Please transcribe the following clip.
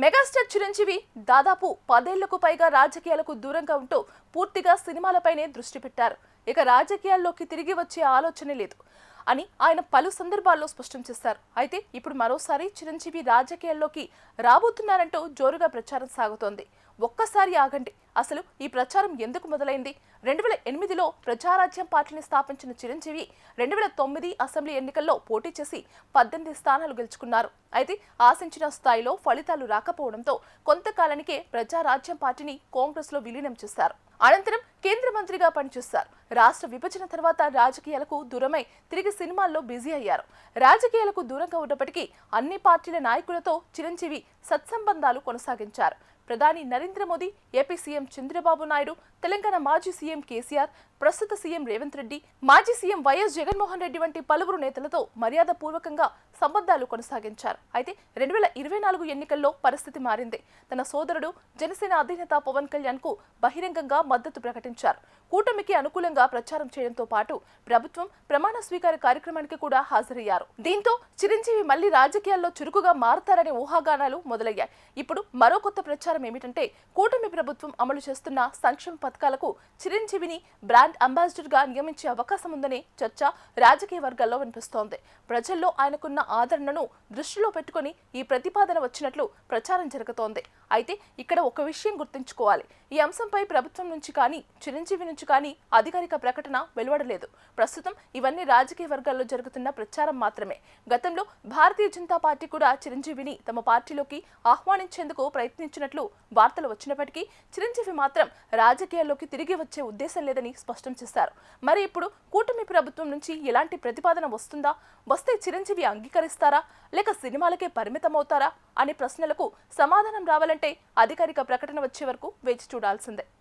Megastar Chiranjeevi దాదాపు 10 ఏళ్లకు పైగా రాజకీయాలకు దూరంగా ఉంటూ పూర్తిగా సినిమాలపైనే దృష్టి పెట్టారు. ఇక రాజకీయాల్లోకి తిరిగి వచ్చే ఆలోచనే లేదు అని ఆయన పలు సందర్భాల్లో స్పష్టం చేశారు. అయితే ఇప్పుడు మరోసారి చిరంజీవి రాజకీయాల్లోకి రాబోతున్నారంటూ జోరుగా ప్రచారం సాగుతోంది. ఒక్కసారి ఆగండి, అసలు ఈ ప్రచారం ఎందుకు మొదలైంది? 2008లో ప్రజారాజ్యం పార్టీని స్థాపించిన చిరంజీవి 2009 అసెంబ్లీ ఎన్నికల్లో పోటీ చేసి 18 స్థానాలు గెలుచుకున్నారు. అయితే ఆశించిన స్థాయిలో ఫలితాలు రాకపోవడంతో కొంతకాలానికే ప్రజారాజ్యం పార్టీని కాంగ్రెస్ లో విలీనం చేశారు. అనంతరం కేంద్ర మంత్రిగా పనిచేశారు. రాష్ట్ర విభజన తర్వాత రాజకీయాలకు దూరమై తిరిగి సినిమాల్లో బిజీ అయ్యారు. రాజకీయాలకు దూరంగా ఉన్నప్పటికీ అన్ని పార్టీల నాయకులతో చిరంజీవి సత్సంబంధాలు కొనసాగించారు. ప్రధాని నరేంద్ర మోదీ, ఏపీ సీఎం చంద్రబాబు నాయుడు, తెలంగాణ మాజీ సీఎం కేసీఆర్, ప్రస్తుత సీఎం రేవంత్ రెడ్డి, మాజీ సీఎం వైఎస్ జగన్మోహన్ రెడ్డి వంటి పలువురు నేతలతో మర్యాదపూర్వకంగా సంబంధాలు కొనసాగించారు. అయితే 2024 ఎన్నికల్లో పరిస్థితి మారింది. తన సోదరుడు జనసేన అధినేత పవన్ కళ్యాణ్ కు బహిరంగంగా మద్దతు ప్రకటించారు. కూటమికి అనుకూలంగా ప్రచారం చేయడంతో పాటు ప్రభుత్వం ప్రమాణ స్వీకార కార్యక్రమానికి కూడా హాజరయ్యారు. దీంతో చిరంజీవి మళ్లీ రాజకీయాల్లో చురుకుగా మారతారనే ఊహాగానాలు మొదలయ్యాయి. ఇప్పుడు మరో కొత్త ప్రచారం ఏమిటంటే, కూటమి ప్రభుత్వం అమలు చేస్తున్న సంక్షేమ పథకాలకు చిరంజీవిని బ్రాండ్ అంబాసిడర్ గా నియమించే అవకాశం ఉందనే చర్చ రాజకీయ వర్గాల్లో వినిపిస్తోంది. ప్రజల్లో ఆయనకున్న ఆదరణను దృష్టిలో పెట్టుకుని ఈ ప్రతిపాదన వచ్చినట్లు ప్రచారం జరుగుతోంది. అయితే ఇక్కడ ఒక విషయం గుర్తుంచుకోవాలి. ఈ అంశంపై ప్రభుత్వం నుంచి కానీ చిరంజీవి నుంచి కానీ అధికారిక ప్రకటన వెలువడలేదు. ప్రస్తుతం ఇవన్నీ రాజకీయ వర్గాల్లో జరుగుతున్న ప్రచారం మాత్రమే. గతంలో భారతీయ జనతా పార్టీ కూడా చిరంజీవిని తమ పార్టీలోకి ఆహ్వానించేందుకు ప్రయత్నించినట్లు వార్తలు వచ్చినప్పటికీ చిరంజీవి మాత్రం రాజకీయాల్లోకి తిరిగి వచ్చే ఉద్దేశం లేదని స్పష్టం చేశారు. మరి ఇప్పుడు కూటమి ప్రభుత్వం నుంచి ఎలాంటి ప్రతిపాదన వస్తుందా? వస్తే చిరంజీవి అంగీకరిస్తారా, లేక సినిమాలకే పరిమితమవుతారా అనే ప్రశ్నలకు సమాధానం రావాలంటే అధికారిక ప్రకటన వచ్చే వరకు వేచి చూడాల్సిందే.